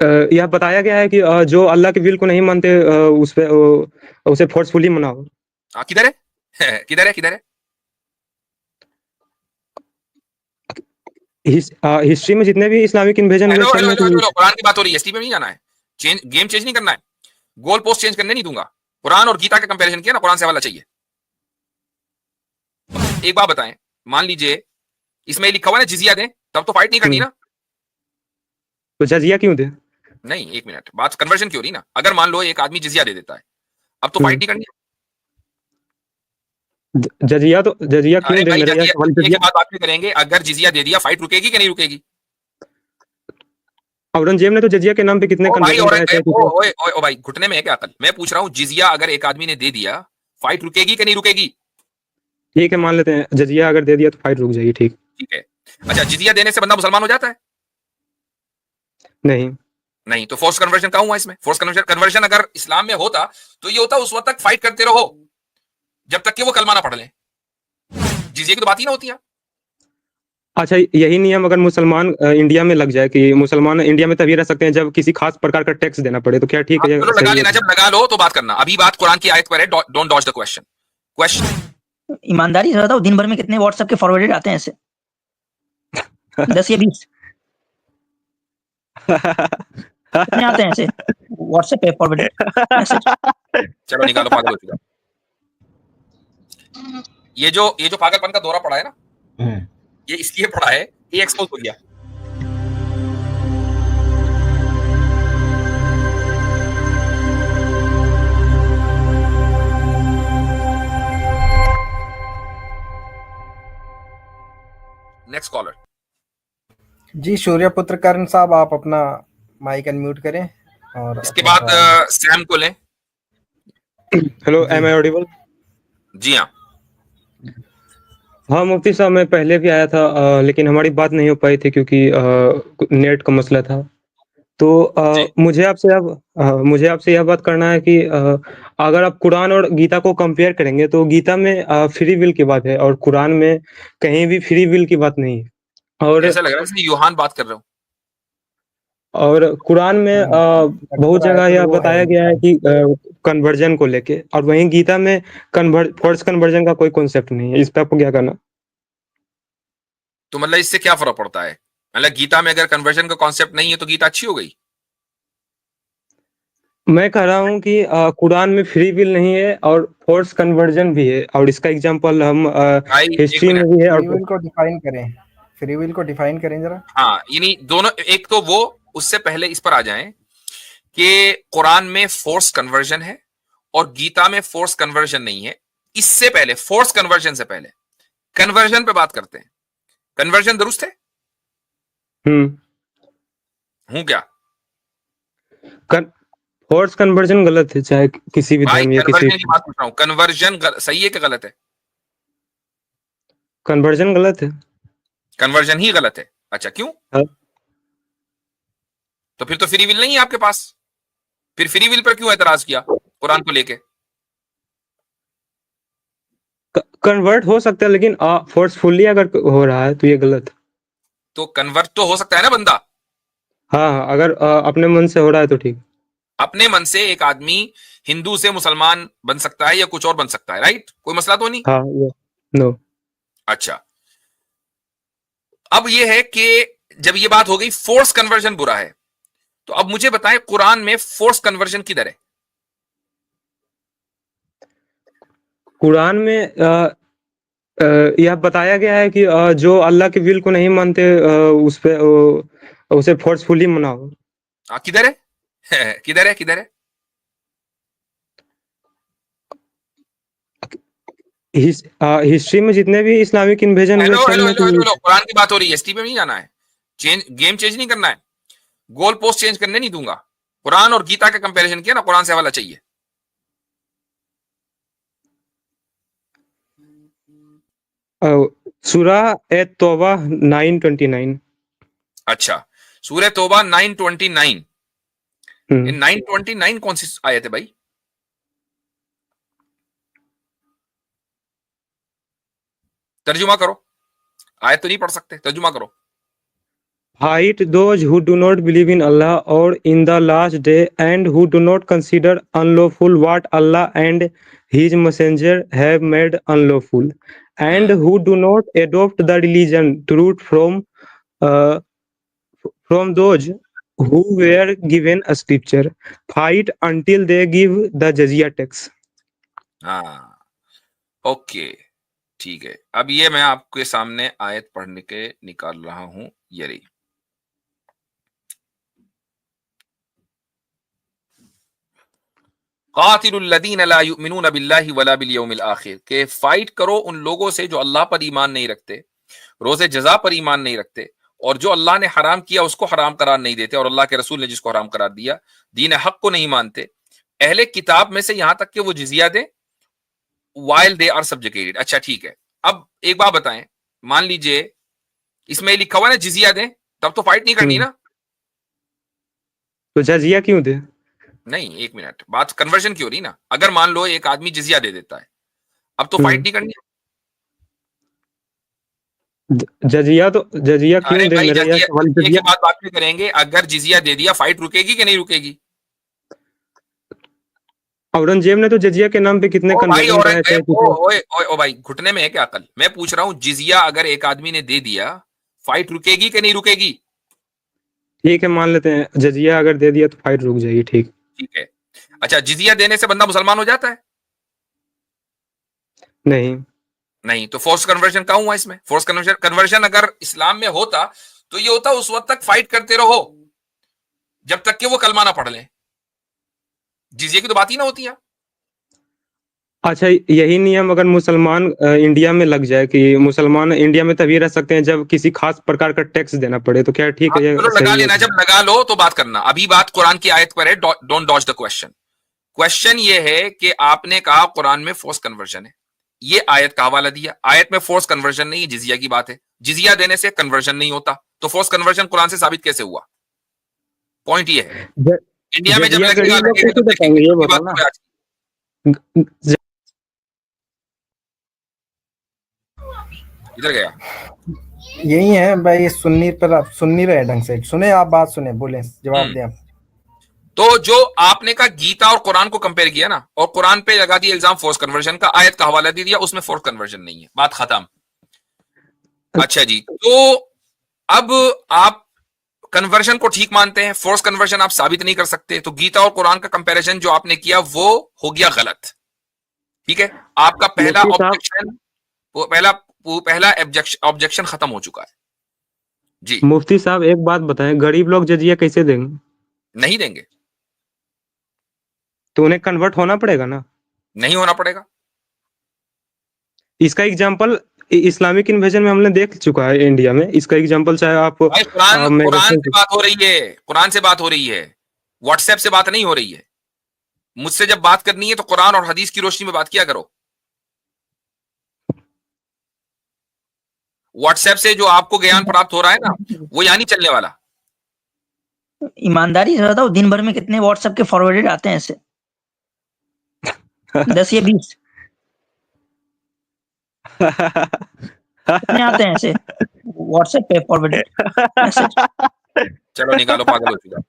यह बताया गया है कि जो अल्लाह के विल को नहीं मानते उस पे उसे फोर्सफुली मनाओ। किधर है? किधर है, किधर है? हिस्ट्री में जितने भी इस्लामिक इन्वेजन हुए हेलो सब हेलो में हेलो तो हेलो, कुरान की बात हो रही है, एसटी पे नहीं जाना है। गेम चेंज नहीं करना है, गोल पोस्ट चेंज करने नहीं दूंगा। कुरान और गीता का कंपैरिजन किया ना, कुरान से हवाला चाहिए। एक बात बताएं, मान लीजिए इसमें लिखा हुआ है ना जिजिया दें, तब तो फाइट नहीं करनी ना। तो जजिया क्यों थे? नहीं, एक मिनट, बात कन्वर्जन की हो रही ना। अगर मान लो एक आदमी जिजिया दे देता है, अब तो फाइट हम्म, नहीं करनी। जजिया क्यों अरे दे? भाई, मेरा यह जजिया सवाल, जजिया की जजिया बात बात में करेंगे। अगर जिजिया दे दिया, फाइट रुकेगी कि नहीं रुकेगी? औरंगजेब ने तो जजिया के नाम पे कितने ओ भाई, कन्वर्जन कराए, चाहे औरंगजेब, ओ कितने। ओए ओए ओ भाई, घुटने में है क्या अकल? मैं पूछ रहा हूँ, जिजिया अगर एक आदमी ने दे दिया, फाइट रुकेगी कि नहीं रुकेगी? ठीक है, मान लेते हैं जजिया अगर दे दिया तो फाइट रुक जाएगी, ठीक। ठीक है। अच्छा, जिजिया देने से बंदा मुसलमान हो जाता है? नहीं। नहीं, तो फोर्स कन्वर्जन कहाँ हुआ इसमें? फोर्स कन्वर्जन कन्वर्जन अगर इस्लाम में होता, तो ये होता उस वक्त तक फाइट करते रहो जब तक कि वो कलमा ना पढ़ ले। जिजिया की तो बात ही ना होती है। अच्छा, यही नियम अगर मुसलमान इंडिया में लग जाए कि मुसलमान इंडिया में तभी रह सकते हैं जब किसी खास प्रकार का टैक्स देना पड़े, तो क्या ठीक हाँ, है, चलो लगा सही है? लेना, जब लगा लो तो बात करना। अभी बात कुरान की आयत पर है। Don't dodge the question. Question. ईमानदारी से बताओ, दिन भर में कितने व्हाट्सएप के फॉरवर्डेड आते हैं ऐसे? 10 या 20? कितने आते हैं ऐसे व्हाट्सएप पे फॉरवर्डेड मैसेज? चलो निकालो, पागल हो चुका। ये जो पागलपन का दौरा पड़ा है ना, ये इसलिए पड़ा है, ये एक्सपोज हो गया। Next collar. जी सूर्यपुत्र कर्ण साहब, आप अपना माइक अनम्यूट करें और इसके अपना बाद सवाल। सैम को लें। हेलो, जी एम आई ऑडिबल? जी हाँ। हाँ मुफ्ती साहब, मैं पहले भी आया था लेकिन हमारी बात नहीं हो पाई थी क्योंकि नेट का मसला था। तो जी, मुझे आपसे यह बात करना है कि अगर आप कुरान और गीता को कंपेयर करेंगे तो गीता में फ्री विल की बात है और कुरान में कहीं भी फ्री विल की बात नहीं है। और ऐसा लग रहा है जैसे यूहान बात कर रहे हो। और कुरान में लग तो बहुत रहा है, जगह पर यह वो है बताया नहीं गया है शायद। कि कन्वर्जन को लेके, और वहीं गीता में फोर्स कन्वर्जन का कोई कॉन्सेप्ट नहीं है। इस पे आपको क्या करना? तो मतलब इससे क्या फर्क पड़ता है? मतलब गीता में अगर कन्वर्जन का कॉन्सेप्ट नहीं है तो गीता अच्छी हो गई? मैं कह रहा हूँ कि कुरान में फ्री विल नहीं है और फोर्स कन्वर्जन भी है, और इसका एग्जांपल हम भाई एक हिस्ट्री में मिनट। भी है। फ्री और विल को डिफाइन करें, फ्री विल को डिफाइन करें जरा। हाँ, यानी दोनों, एक तो वो, उससे पहले इस पर आ जाएं कि कुरान में फोर्स कन्वर्जन है और गीता में फोर्स कन्वर्जन नहीं है। इससे पहले, फोर्स कन्वर्जन से पहले कन्वर्जन पे बात करते हैं। कन्वर्जन दुरुस्त है? हम्म हूं क्या? फोर्स कन्वर्जन गलत है, चाहे किसी भी भाई धर्म या किसी कन्वर्जन की बात पूछ रहा हूं। कन्वर्जन सही है कि गलत है? कन्वर्जन गलत है। कन्वर्जन ही गलत है? अच्छा, क्यों? हाँ, तो फिर तो फ्री विल नहीं है आपके पास। फिर फ्री विल पर क्यों एतराज किया कुरान को लेके? कन्वर्ट हो सकता है लेकिन फोर्सफुली अगर हो रहा है तो ये गलत है। तो कन्वर्ट तो हो सकता है ना बंदा। हाँ हाँ, अगर अपने मन से हो रहा है तो ठीक। अपने मन से एक आदमी हिंदू से मुसलमान बन सकता है या कुछ और बन सकता है, राइट? कोई मसला तो नहीं। हाँ, ये नो। अच्छा, अब ये है कि जब ये बात हो गई फोर्स कन्वर्जन बुरा है, तो अब मुझे बताएं कुरान में फोर्स कन्वर्जन किधर है? कुरान में यह बताया गया है कि जो अल्लाह के विल को नहीं मानते उस पे उसे फोर्सफुली मनाओ। किधर है? किधर है, किधर है? हिस्ट्री में जितने भी इस्लामिक इन्वेजन हुए हेलो सब हेलो में हेलो तो हेलो हेलो, कुरान की बात हो रही है, एसटी पे नहीं जाना है। गेम चेंज नहीं करना है, गोल पोस्ट चेंज करने नहीं दूंगा। कुरान और गीता का कंपैरिजन किया ना, कुरान से हवाला चाहिए। सूरा ए तौबा 929। अच्छा, सूरह तौबा 929। ये हम्म 929 कौन सी आयत है भाई? तर्जुमा करो। आयत तो नहीं पढ़ सकते, तर्जुमा करो। hate those who do not believe in Allah or in the last day and who do not consider unlawful what Allah and his messenger have made unlawful and who do not adopt the religion truth from those who were given a scripture fight until they give the jizya tax. हाँ, okay, ठीक है। अब ये मैं आपके सामने आयत पढ़ने के निकाल रहा हूं, ये रही। क़ातिलुल्लज़ीना ला युमिनूना बिल्लाहि वला बिल यौमिल आखिर, के फाइट करो उन लोगों से जो अल्लाह पर ईमान नहीं रखते, रोजे जजा पर ईमान नहीं रखते, और जो अल्लाह ने हराम किया उसको हराम करार नहीं देते, और अल्लाह के रसूल ने जिसको हराम करार दिया, दीन हक को नहीं मानते, अहले किताब में से यहां तक कि वो जिजिया दें while they are subjugated। अच्छा ठीक है, अब एक बात बताएं, मान लीजिए इसमें लिखा हुआ है ना जिजिया दें, तब तो फाइट नहीं करनी ना। तो जजिया क्यों दे? नहीं, एक मिनट, बात कन्वर्जन की हो रही ना। अगर मान लो एक आदमी जिजिया दे देता है, अब तो फाइट नहीं करनी। जजिया क्यों अरे दे? भाई, मेरा जजिया सवाल की बात बाद में करेंगे। अगर जिजिया दे दिया, फाइट रुकेगी कि नहीं रुकेगी? औरंगजेब ने तो जजिया के नाम पे कितने कन्वर्जन कराए थे। ओ भाई, घुटने में है क्या अकल? मैं पूछ रहा हूँ, जिजिया अगर एक आदमी ने दे दिया, फाइट रुकेगी कि नहीं रुकेगी? ठीक है, मान लेते हैं जजिया अगर दे दिया तो फाइट रुक जाएगी। ठीक है। अच्छा, जिजिया देने से बंदा मुसलमान हो जाता है? नहीं। तो फोर्स कन्वर्जन कहाँ हुआ इसमें? फोर्स कन्वर्जन अगर इस्लाम में होता तो ये होता उस वक्त तक फाइट करते रहो जब तक कि वो कलमा ना पढ़ लें। जिजिया की तो बात ही ना होती है। अच्छा, यही नियम अगर मुसलमान इंडिया में लग जाए कि मुसलमान इंडिया में तभी रह सकते हैं जब किसी खास प्रकार का टैक्स देना पड़े, तो क्या ठीक है? चलो लगा लेना, जब लगा लो तो बात करना। अभी बात कुरान की आयत पर है, don't dodge the question. Question ये है कि आपने कहा कुरान में फोर्स कन्वर्जन है, ये आयत का हवाला दिया। आयत में फोर्स कन्वर्जन नहीं है, जिजिया की बात है। जिजिया देने से कन्वर्जन नहीं होता, तो फोर्स कन्वर्जन कुरान से साबित कैसे हुआ? पॉइंट ये है। इंडिया में जब लगेगा इधर गया, यही है भाई, सुन्नी पर आप सुन नहीं रहे ढंग से। सुने आप बात, सुने, बोले, जवाब दें आप। तो जो आपने कहा गीता और कुरान को कंपेयर किया ना, और कुरान पे लगा दिया इल्जाम फोर्स कन्वर्जन का, आयत का हवाला दे दिया, उसमें फोर्स कन्वर्जन नहीं है, बात खत्म। अच्छा जी, तो अब आप कन्वर्जन को ठीक मानते हैं, फोर्स कन्वर्जन आप साबित नहीं कर सकते, तो गीता और कुरान का कंपैरिजन जो आपने किया वो हो गया गलत। ठीक है, आपका पहला ऑब्जेक्शन, पहला ऑब्जेक्शन खत्म हो चुका है जी। मुफ्ती साहब एक बात बताएं, गरीब लोग जजिया कैसे देंगे? नहीं देंगे। तो उन्हें कन्वर्ट होना पड़ेगा ना? नहीं होना पड़ेगा। इसका एग्जांपल इस्लामिक इन्वेजन में हमने देख चुका है इंडिया में। इसका एग्जांपल चाहे आप कुरान से बात हो रही है, कुरान से बात हो रही है, व्हाट्सएप से बात नहीं हो रही है। मुझसे जब बात करनी है तो कुरान और हदीस की रोशनी में बात किया करो। व्हाट्सएप से जो आपको ज्ञान प्राप्त हो रहा है ना, वो यहाँ नहीं चलने वाला। ईमानदारी से बताओ, दिन भर में कितने व्हाट्सएप के फॉरवर्डेड आते हैं ऐसे? 10 या 20 कितने आते हैं ऐसे व्हाट्सएप पे फॉरवर्डेड मैसेज? चलो निकालो, पागल हो चुका।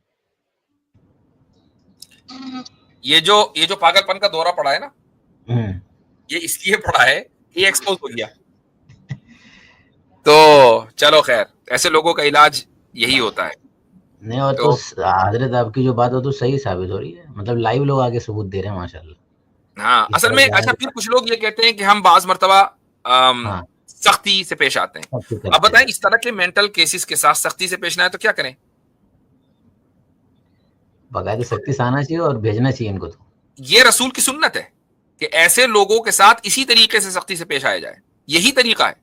ये जो पागलपन का दौरा पड़ा है ना, ये इसलिए पड़ा है, ये एक्सपोज हो गया। तो चलो खैर, ऐसे लोगों का इलाज यही होता है। नहीं, और तो हजरत आपकी जो बात हो तो सही साबित हो रही है, मतलब लाइव लोग आगे सबूत दे रहे हैं माशाल्लाह। हाँ, असल में अच्छा, फिर कुछ लोग ये कहते हैं कि हम बाज मर्तबा सख्ती से पेश आते हैं। अब बताएं, इस तरह के मेंटल केसेस के साथ सख्ती से पेश ना आए तो क्या करें? बाकायदा सख्ती से आना चाहिए और भेजना चाहिए इनको। तो ये रसूल की सुन्नत है कि ऐसे लोगों के साथ इसी तरीके से सख्ती से पेश आया जाए, यही तरीका है।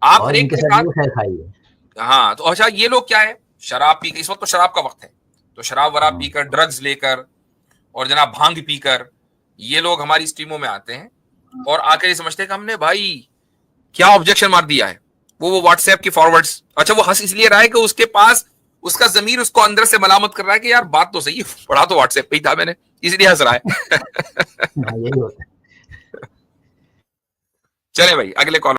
आप और इनके साथ खैर खाइए। हाँ, तो अच्छा, ये लोग क्या है, शराब पी के, इस वक्त तो शराब का वक्त है, तो शराब वराब पीकर, ड्रग्स लेकर और जनाब भांग पीकर ये लोग हमारी स्ट्रीमों में आते हैं और आकर ये समझते हैं कि हमने भाई क्या ऑब्जेक्शन मार दिया है। वो व्हाट्सएप की फॉरवर्ड्स, अच्छा वो हंस इसलिए रहा है कि उसके पास उसका जमीर उसको अंदर से मलामत कर रहा है कि यार बात तो सही है, पढ़ा तो व्हाट्सएप पे ही था मैंने, इसलिए हंस रहा है। यही होता है। चले भाई, अगले कॉल